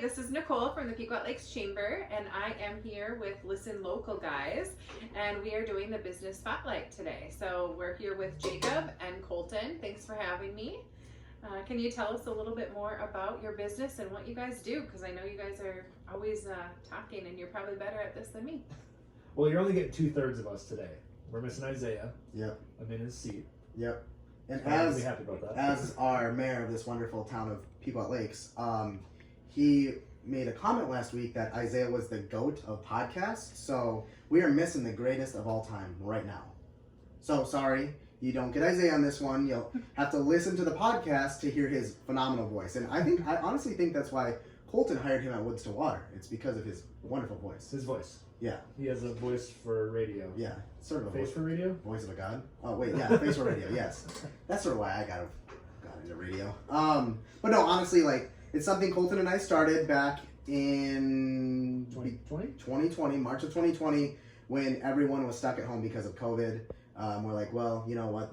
this is Nicole from the Pequot Lakes Chamber, and I am here with Listen Local guys, and we are doing the business spotlight today. So we're here with Jacob and Colton. Thanks for having me. Can you tell us a little bit more about your business and what you guys do? Because I know you guys are always talking, and you're probably better at this than me. Well, you're only getting 2/3 of us today. We're missing Isaiah. Yep. I'm in his seat. Yep. And I'll be happy about that. as our mayor of this wonderful town of Pequot Lakes, he made a comment last week that Isaiah was the GOAT of podcasts. So we are missing the greatest of all time right now. So sorry, you don't get Isaiah on this one. You'll have to listen to the podcast to hear his phenomenal voice. And I honestly think that's why Colton hired him at Woods to Water. It's because of his wonderful voice. His voice. Yeah. He has a voice for radio. Yeah. Sort of a Face voice for radio? Voice of a god. Oh wait, yeah, face for radio. Yes, that's sort of why I got into radio. But no, honestly, like it's something Colton and I started back in 2020, March of 2020, when everyone was stuck at home because of COVID. We're like, well, you know what?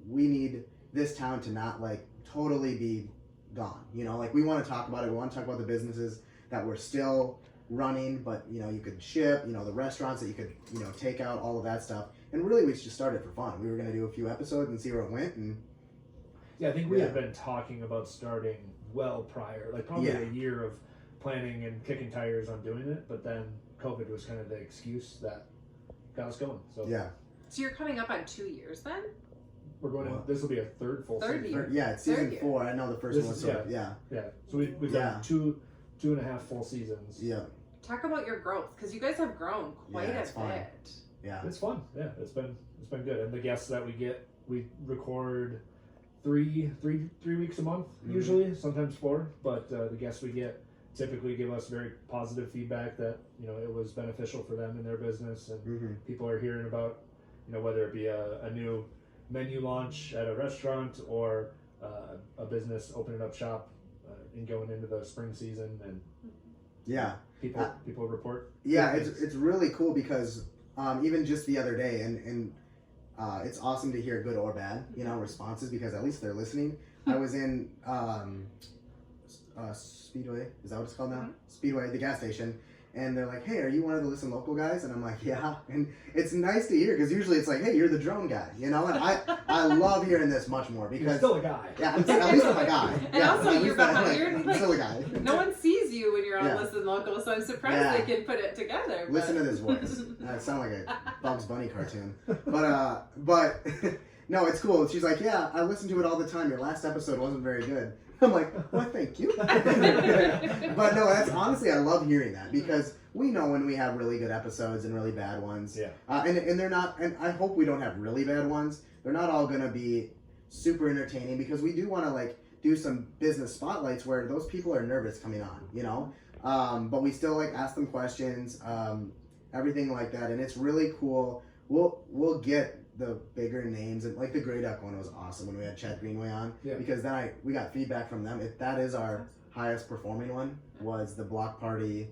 We need this town to not like totally be gone. You know, like we want to talk about it. We want to talk about the businesses that we're still running, but you know, you could ship, you know, the restaurants that you could, you know, take out, all of that stuff. And really we just started for fun. We were going to do a few episodes and see where it went. And yeah, I think we had been talking about starting well prior, like probably a year of planning and kicking tires on doing it, but then COVID was kind of the excuse that got us going. So yeah. So you're coming up on 2 years then? We're going to, this will be a third full Third season. year. Yeah, it's season 4. I know the first This one was is- sort of, Yeah. So we've done two and a half full seasons. Yeah. Talk about your growth, because you guys have grown quite a bit. Yeah. It's fun. Yeah, it's been good. And the guests that we get, we record three weeks a month usually, sometimes 4. But the guests we get typically give us very positive feedback that, you know, it was beneficial for them in their business, and people are hearing about, you know, whether it be a new menu launch at a restaurant or a business opening up shop and going into the spring season, and people report. Yeah, it's really cool because even just the other day, and it's awesome to hear good or bad, you know, responses, because at least they're listening. I was in Speedway, is that what it's called now? Speedway, the gas station. And they're like, hey, are you one of the Listen Local guys? And I'm like, yeah. And it's nice to hear, because usually it's like, hey, you're the drone guy, you know? And I love hearing this much more, because... You're still a guy. Yeah, at least I'm a guy. And also, you're I'm still a guy. No one sees you when you're on Listen Local, so I'm surprised they can put it together. But... Listen to this voice. It sounds like a Bugs Bunny cartoon. But no, it's cool. She's like, yeah, I listen to it all the time. Your last episode wasn't very good. I'm like, well, thank you. But no, that's honestly, I love hearing that, because we know when we have really good episodes and really bad ones. Yeah. And they're not, and I hope we don't have really bad ones. They're not all going to be super entertaining, because we do want to like do some business spotlights where those people are nervous coming on, you know? But we still like ask them questions, everything like that. And it's really cool. We'll get the bigger names, and like the Grey Duck one was awesome when we had Chad Greenway on, because then we got feedback from them. That is our highest performing one, was the Block Party,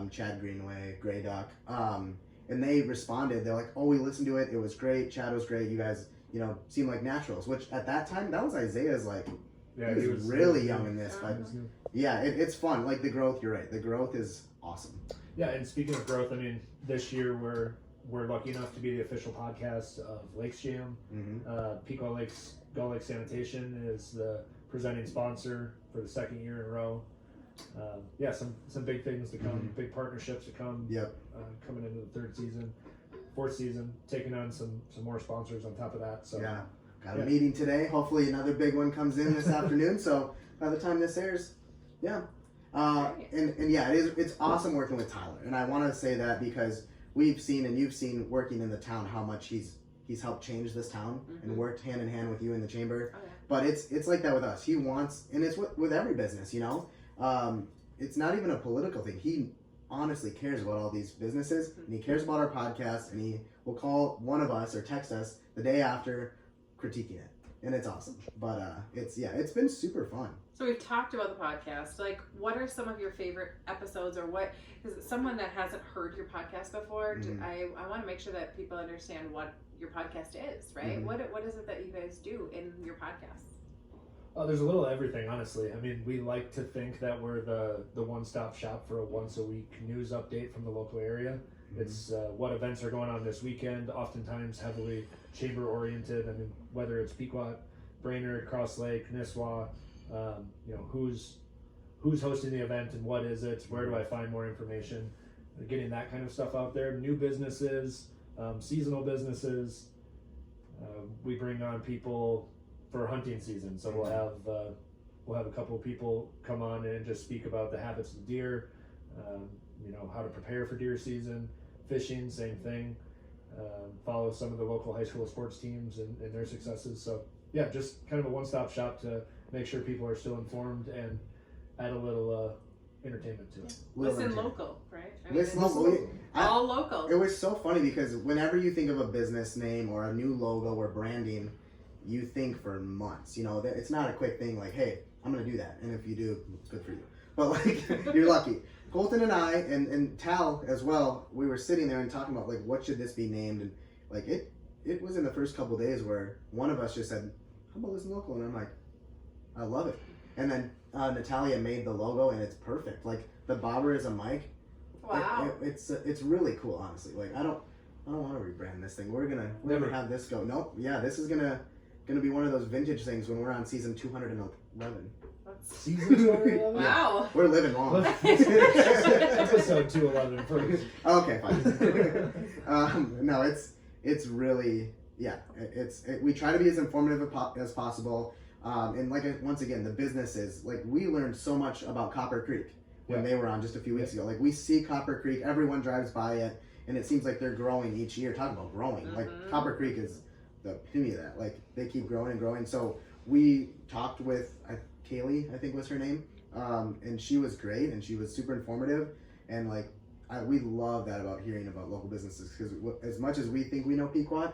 Chad Greenway, Grey Duck, and they responded. They're like, oh, we listened to it, it was great, Chad was great, you guys, you know, seem like naturals, which at that time, that was Isaiah's, like, he was really young in this, but yeah, it's fun. Like the growth, you're right, the growth is awesome. Yeah, and speaking of growth, I mean, this year we're lucky enough to be the official podcast of Lakes Jam. Pequot Lakes Gull Lake Sanitation is the presenting sponsor for the 2nd year in a row. Some big things to come, big partnerships to come. Coming into the 3rd season, 4th season, taking on some more sponsors on top of that. So got a meeting today. Hopefully another big one comes in this afternoon. So by the time this airs, it's awesome working with Tyler. And I want to say that because we've seen, and you've seen working in the town, how much he's helped change this town and worked hand in hand with you in the chamber. But it's like that with us. He wants, and it's with every business, you know. It's not even a political thing. He honestly cares about all these businesses, and he cares about our podcast, and he will call one of us or text us the day after critiquing it, and it's awesome. But it's been super fun. So we've talked about the podcast. Like, what are some of your favorite episodes, or what? Because someone that hasn't heard your podcast before, I want to make sure that people understand what your podcast is, right? What is it that you guys do in your podcast? Oh, there's a little of everything, honestly. I mean, we like to think that we're the one-stop shop for a once-a-week news update from the local area. It's what events are going on this weekend, oftentimes heavily chamber-oriented. I mean, whether it's Pequot, Brainerd, Cross Lake, Nisswa, who's hosting the event and what is it, where do I find more information, getting that kind of stuff out there. New businesses, seasonal businesses. We bring on people for hunting season, so we'll have a couple of people come on and just speak about the habits of deer, how to prepare for deer season. Fishing, same thing. Follow some of the local high school sports teams and their successes. So yeah, just kind of a one-stop shop to make sure people are still informed and add a little entertainment to it. Listen local, right? Listen local. All local. It was so funny because whenever you think of a business name or a new logo or branding, you think for months. It's not a quick thing like, hey, I'm going to do that. And if you do, it's good for you. But like, you're lucky. Colton and I, and Tal as well, we were sitting there and talking about like, what should this be named? And like, it was in the first couple of days where one of us just said, how about Listen Local? And I'm like, I love it. And then Natalia made the logo and it's perfect. Like the bobber is a mic. Wow. It's really cool, honestly. Like I don't want to rebrand this thing. We're gonna have this go. Nope. Yeah, this is gonna be one of those vintage things when we're on season 211. Season 211? Wow. Yeah, we're living long. Episode 211 first. Okay, fine. No, it's really, we try to be as informative as possible. And once again, the businesses, like we learned so much about Copper Creek when they were on just a few weeks ago. Like we see Copper Creek, everyone drives by it, and it seems like they're growing each year. Talk about growing. Like Copper Creek is the epitome of that. Like they keep growing and growing. So we talked with Kaylee, I think was her name, and she was great and she was super informative, and like we love that about hearing about local businesses because as much as we think we know Pequot,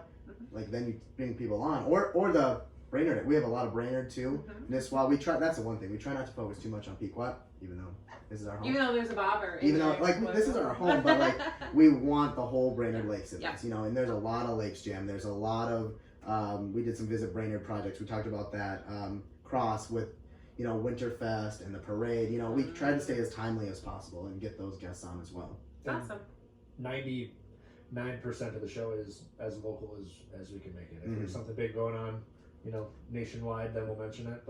like then you bring people on or the Brainerd. We have a lot of Brainerd too. Nisswa. We try. That's the one thing we try not to focus too much on Pequot, even though this is our home. Even though there's a bobber. Even though this is our home, but like we want the whole Brainerd Lakes in this, And there's a lot of Lakes Jam. There's a lot of we did some Visit Brainerd projects. We talked about that cross with Winterfest and the parade. We try to stay as timely as possible and get those guests on as well. Awesome. 99% of the show is as local as we can make it. If there's something big going on, nationwide, then we'll mention it.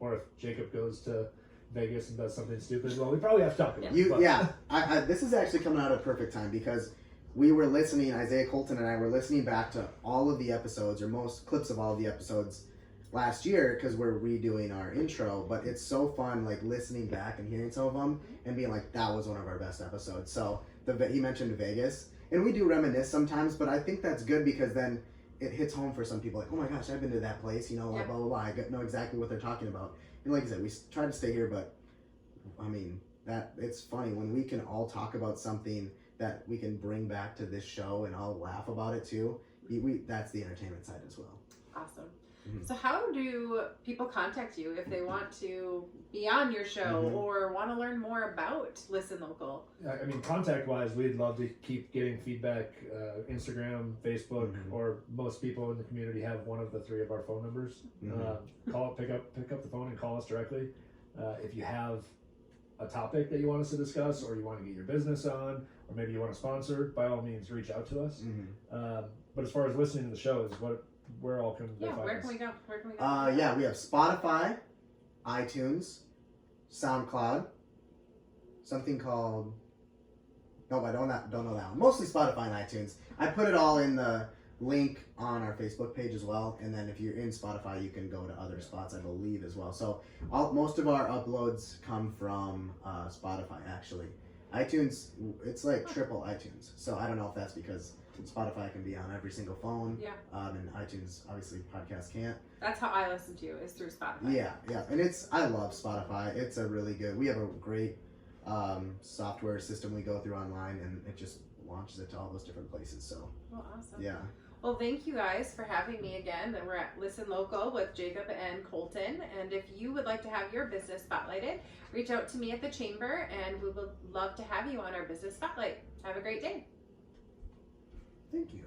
Or if Jacob goes to Vegas and does something stupid, well, we probably have to talk about it. This is actually coming out at a perfect time because we were listening, Isaiah Colton and I were listening back to all of the episodes or most clips of all of the episodes last year because we're redoing our intro, but it's so fun like listening back and hearing some of them and being like, that was one of our best episodes. So he mentioned Vegas, and we do reminisce sometimes, but I think that's good because then it hits home for some people like, oh my gosh, I've been to that place, blah, blah, blah. I know exactly what they're talking about. And like I said, we try to stay here, but I mean, it's funny when we can all talk about something that we can bring back to this show and all laugh about it too. That's the entertainment side as well. Awesome. So how do people contact you if they want to be on your show or want to learn more about Listen Local? I mean, contact-wise, we'd love to keep getting feedback. Instagram, Facebook, or most people in the community have one of the three of our phone numbers. Pick up the phone and call us directly. If you have a topic that you want us to discuss, or you want to get your business on, or maybe you want to sponsor, by all means, reach out to us. But as far as listening to the show, where all can they find where us? can we go? We have Spotify, iTunes, SoundCloud, something called no, I don't know that one. Mostly Spotify and iTunes. I put it all in the link on our Facebook page as well, and then if you're in Spotify, you can go to other spots, I believe, as well. So most of our uploads come from Spotify, actually. iTunes, it's like triple iTunes, so I don't know if that's because Spotify can be on every single phone. And iTunes, obviously, podcasts can't. That's how I listen to you, is through Spotify. Yeah. And I love Spotify. It's a really good, we have a great software system we go through online, and it just launches it to all those different places. So, well, awesome. Yeah. Well, thank you guys for having me again. We're at Listen Local with Jacob and Colton. And if you would like to have your business spotlighted, reach out to me at the Chamber, and we would love to have you on our Business Spotlight. Have a great day. Thank you.